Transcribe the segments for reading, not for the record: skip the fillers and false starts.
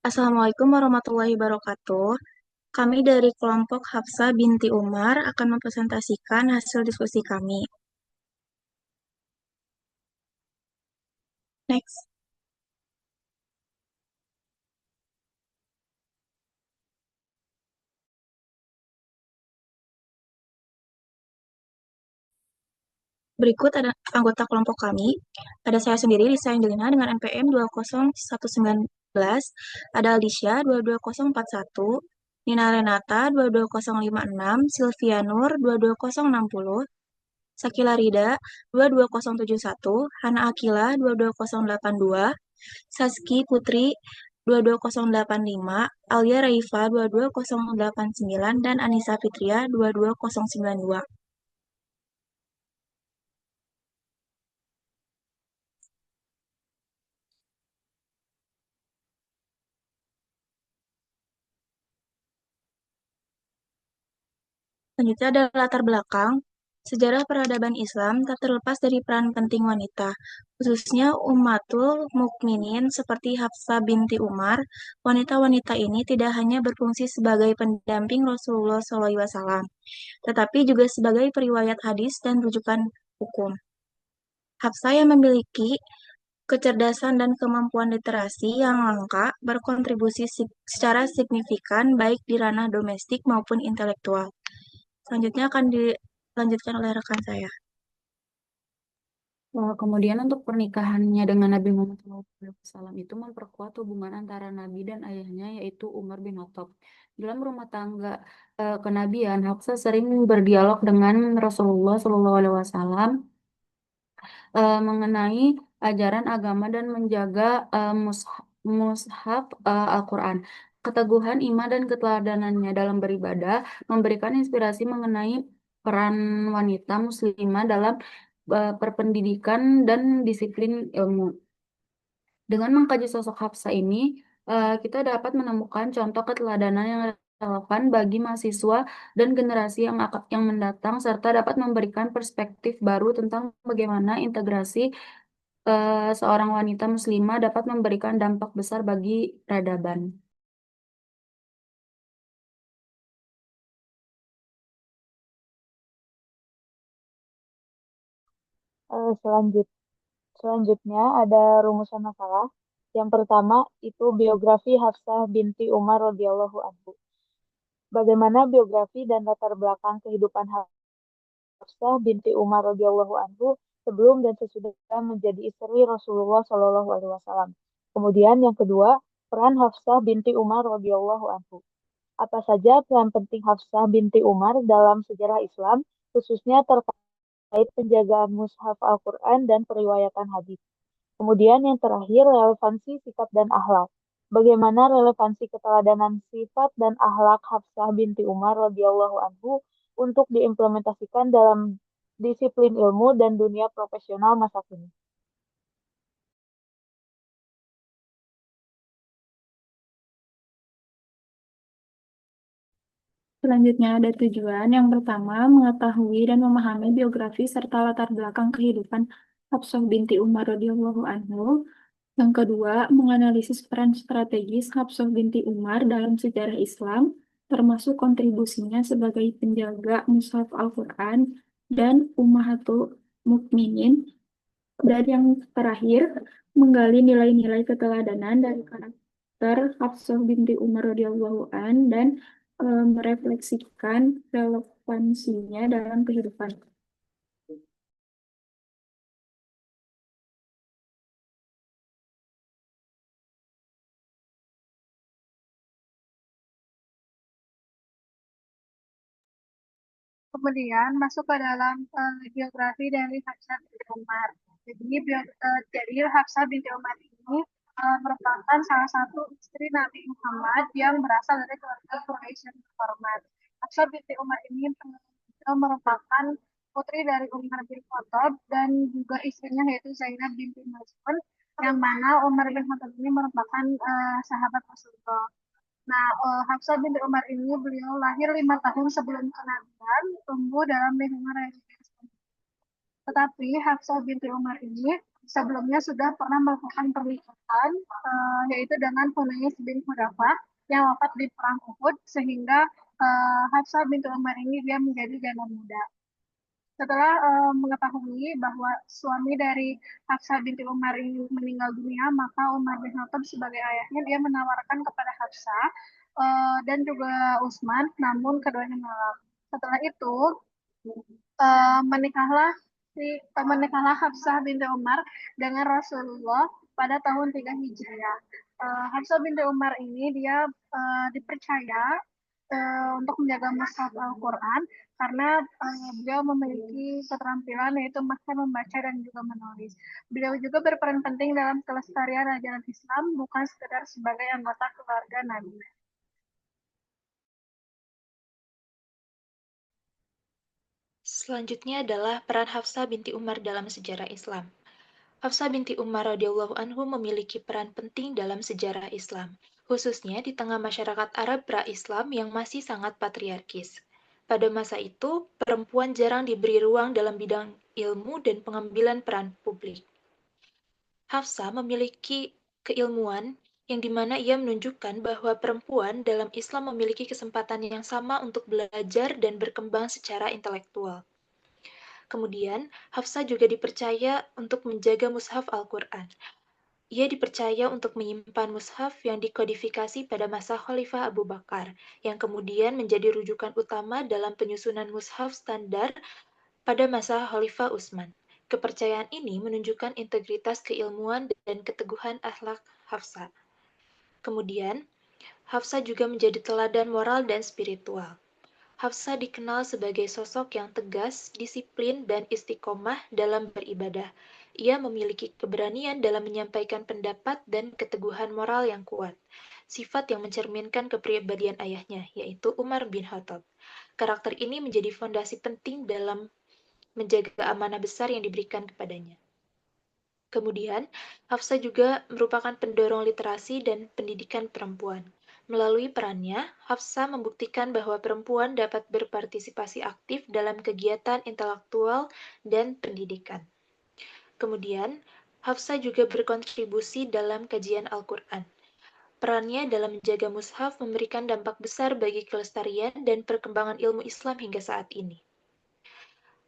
Assalamualaikum warahmatullahi wabarakatuh. Kami dari kelompok Hafsah binti Umar akan mempresentasikan hasil diskusi kami. Next. Berikut ada anggota kelompok kami. Ada saya sendiri, Lisa Angelina dengan NPM 20119, ada Alicia 22041, Nina Renata 22056, Sylvia Nur 22060, Sakila Rida 22071, Hana Akila 22082, Saski Putri 22085, Alia Raifa 22089, dan Anissa Fitria 22092. Selanjutnya adalah latar belakang. Sejarah peradaban Islam tak terlepas dari peran penting wanita, khususnya Ummatul Mukminin seperti Hafsah binti Umar. Wanita-wanita ini tidak hanya berfungsi sebagai pendamping Rasulullah SAW, tetapi juga sebagai periwayat hadis dan rujukan hukum. Hafsah yang memiliki kecerdasan dan kemampuan literasi yang langka berkontribusi secara signifikan baik di ranah domestik maupun intelektual. Selanjutnya akan dilanjutkan oleh rekan saya. Kemudian untuk pernikahannya dengan Nabi Muhammad SAW itu memperkuat hubungan antara Nabi dan ayahnya yaitu Umar bin Khattab. Dalam rumah tangga kenabian, Hafsah sering berdialog dengan Rasulullah SAW mengenai ajaran agama dan menjaga mushaf Al-Quran. Keteguhan iman dan keteladanannya dalam beribadah memberikan inspirasi mengenai peran wanita muslimah dalam perpendidikan dan disiplin ilmu. Dengan mengkaji sosok Hafsah ini, kita dapat menemukan contoh keteladanan yang relevan bagi mahasiswa dan generasi yang mendatang, serta dapat memberikan perspektif baru tentang bagaimana integrasi seorang wanita muslimah dapat memberikan dampak besar bagi peradaban. Selanjutnya ada rumusan masalah. Yang pertama itu biografi Hafsah binti Umar radhiyallahu anhu. Bagaimana biografi dan latar belakang kehidupan Hafsah binti Umar radhiyallahu anhu sebelum dan sesudah menjadi istri Rasulullah Shallallahu alaihi wasallam. Kemudian yang kedua, peran Hafsah binti Umar radhiyallahu anhu. Apa saja peran penting Hafsah binti Umar dalam sejarah Islam, khususnya terkait penjagaan mushaf Al-Quran dan periwayatan hadis. Kemudian yang terakhir, relevansi sikap dan akhlak. Bagaimana relevansi keteladanan sifat dan akhlak Hafsah binti Umar radhiyallahu anhu untuk diimplementasikan dalam disiplin ilmu dan dunia profesional masa kini. Selanjutnya ada tujuan. Yang pertama, mengetahui dan memahami biografi serta latar belakang kehidupan Hafsah binti Umar radhiyallahu anhu. Yang kedua, menganalisis peran strategis Hafsah binti Umar dalam sejarah Islam, termasuk kontribusinya sebagai penjaga Mushaf Al-Quran dan Ummahatul Mukminin. Dan yang terakhir, menggali nilai-nilai keteladanan dari karakter Hafsah binti Umar radhiyallahu an dan merefleksikan relevansinya dalam kehidupan. Kemudian masuk ke dalam biografi dari Hafsah binti Umar. Jadi Hafsah binti Umar ini merupakan salah satu istri Nabi Muhammad yang berasal dari keluarga Quraisy yang terhormat. Hafsah binti Umar ini merupakan putri dari Umar bin Khattab dan juga istrinya yaitu Zainab binti Maz'un, yang mana Umar bin Khattab ini merupakan sahabat Rasulullah. Nah, Hafsah binti Umar ini beliau lahir 5 tahun sebelum kenabian, tumbuh dalam lingkungan religius. Tetapi Hafsah binti Umar ini sebelumnya sudah pernah melakukan pernikahan, yaitu dengan Hunais bin Hudafah yang wafat di perang Uhud, sehingga Hafsah binti Umar ini dia menjadi janda muda. Setelah mengetahui bahwa suami dari Hafsah binti Umar ini meninggal dunia, maka Umar bin Khattab sebagai ayahnya dia menawarkan kepada Hafsah dan juga Utsman, namun keduanya menolak. Setelah itu eh, menikahlah menikahlah Hafsah binti Umar dengan Rasulullah pada tahun 3 Hijriah. Hafsah binti Umar ini dia dipercaya untuk menjaga mushaf Al-Quran karena beliau memiliki keterampilan yaitu mahir membaca dan juga menulis. Beliau juga berperan penting dalam kelestarian ajaran Islam bukan sekedar sebagai anggota keluarga Nabi. Selanjutnya adalah peran Hafsah binti Umar dalam sejarah Islam. Hafsah binti Umar radhiyallahu anhu memiliki peran penting dalam sejarah Islam, khususnya di tengah masyarakat Arab pra-Islam yang masih sangat patriarkis. Pada masa itu, perempuan jarang diberi ruang dalam bidang ilmu dan pengambilan peran publik. Hafsah memiliki keilmuan yang dimana ia menunjukkan bahwa perempuan dalam Islam memiliki kesempatan yang sama untuk belajar dan berkembang secara intelektual. Kemudian, Hafsah juga dipercaya untuk menjaga mushaf Al-Quran. Ia dipercaya untuk menyimpan mushaf yang dikodifikasi pada masa Khalifah Abu Bakar, yang kemudian menjadi rujukan utama dalam penyusunan mushaf standar pada masa Khalifah Utsman. Kepercayaan ini menunjukkan integritas keilmuan dan keteguhan akhlak Hafsah. Kemudian, Hafsah juga menjadi teladan moral dan spiritual. Hafsah dikenal sebagai sosok yang tegas, disiplin, dan istiqomah dalam beribadah. Ia memiliki keberanian dalam menyampaikan pendapat dan keteguhan moral yang kuat, sifat yang mencerminkan kepribadian ayahnya, yaitu Umar bin Khattab. Karakter ini menjadi fondasi penting dalam menjaga amanah besar yang diberikan kepadanya. Kemudian, Hafsah juga merupakan pendorong literasi dan pendidikan perempuan. Melalui perannya, Hafsah membuktikan bahwa perempuan dapat berpartisipasi aktif dalam kegiatan intelektual dan pendidikan. Kemudian, Hafsah juga berkontribusi dalam kajian Al-Quran. Perannya dalam menjaga mushaf memberikan dampak besar bagi kelestarian dan perkembangan ilmu Islam hingga saat ini.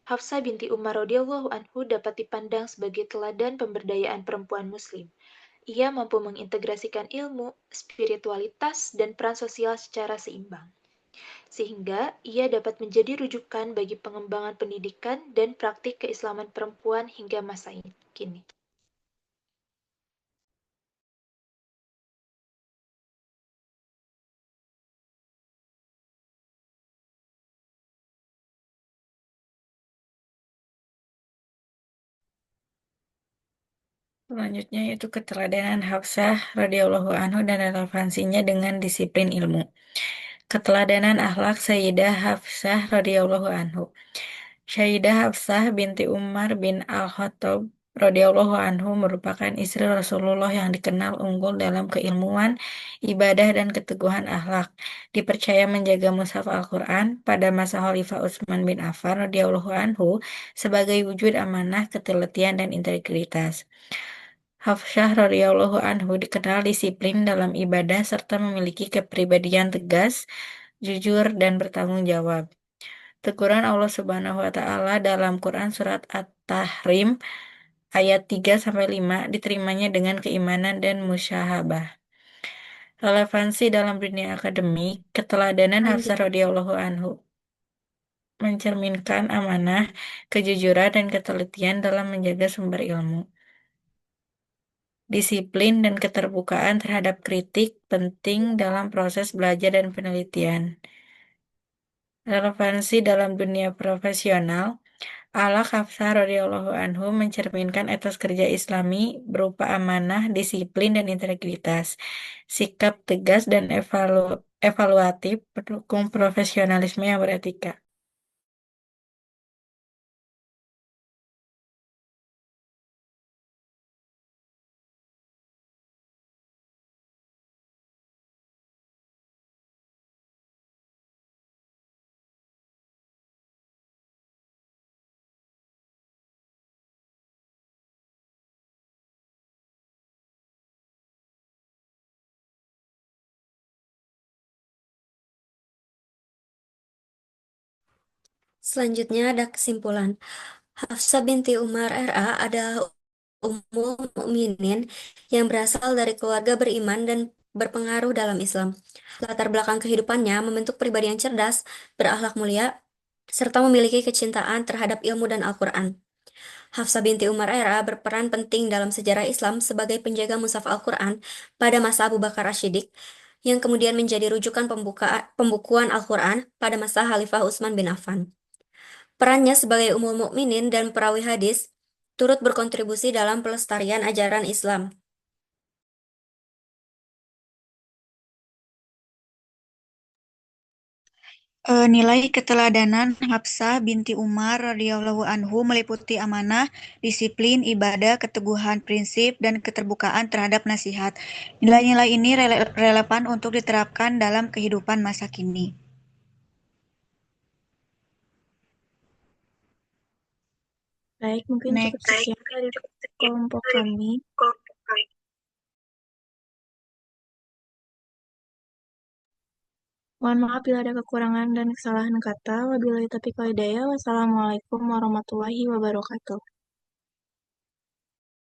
Hafsah binti Umar radhiyallahu anhu dapat dipandang sebagai teladan pemberdayaan perempuan muslim. Ia mampu mengintegrasikan ilmu, spiritualitas, dan peran sosial secara seimbang. Sehingga ia dapat menjadi rujukan bagi pengembangan pendidikan dan praktik keislaman perempuan hingga masa kini. Selanjutnya yaitu keteladanan Hafsah radhiyallahu anhu dan relevansinya dengan disiplin ilmu. Keteladanan akhlak Sayyidah Hafsah radhiyallahu anhu. Sayyidah Hafsah binti Umar bin Al-Khattab radhiyallahu anhu merupakan istri Rasulullah yang dikenal unggul dalam keilmuan, ibadah dan keteguhan akhlak. Dipercaya menjaga mushaf Al-Quran pada masa Khalifah Utsman bin Affan radhiyallahu anhu sebagai wujud amanah, ketelitian dan integritas. Hafsah radhiyallahu anhu dikenal disiplin dalam ibadah serta memiliki kepribadian tegas, jujur, dan bertanggung jawab. Teguran Allah Subhanahu wa taala dalam Quran surat At-Tahrim ayat 3-5 diterimanya dengan keimanan dan musyahabah. Relevansi dalam dunia akademik, keteladanan Hafsah radhiyallahu anhu mencerminkan amanah, kejujuran, dan ketelitian dalam menjaga sumber ilmu. Disiplin dan keterbukaan terhadap kritik penting dalam proses belajar dan penelitian. Relevansi dalam dunia profesional, Ala Hafsah radhiyallahu anhu mencerminkan etos kerja Islami berupa amanah, disiplin, dan integritas, sikap tegas dan evaluatif, pendukung profesionalisme yang beretika. Selanjutnya ada kesimpulan. Hafsah binti Umar RA adalah Ummul Mukminin yang berasal dari keluarga beriman dan berpengaruh dalam Islam. Latar belakang kehidupannya membentuk pribadi yang cerdas, berakhlak mulia, serta memiliki kecintaan terhadap ilmu dan Al-Quran. Hafsah binti Umar RA berperan penting dalam sejarah Islam sebagai penjaga mushaf Al-Quran pada masa Abu Bakar Asy-Siddiq, yang kemudian menjadi rujukan pembukuan Al-Quran pada masa Khalifah Utsman bin Affan. Perannya sebagai Ummul Mukminin dan perawi hadis turut berkontribusi dalam pelestarian ajaran Islam. Nilai keteladanan Hafsah binti Umar radhiyallahu anhu meliputi amanah, disiplin, ibadah, keteguhan prinsip, dan keterbukaan terhadap nasihat. Nilai-nilai ini relevan untuk diterapkan dalam kehidupan masa kini. Baik, mungkin cukup Next. sekian dari kelompok kami. Mohon maaf bila ada kekurangan dan kesalahan kata. Wabillahi taufiq wal hidayah. Wassalamualaikum warahmatullahi wabarakatuh.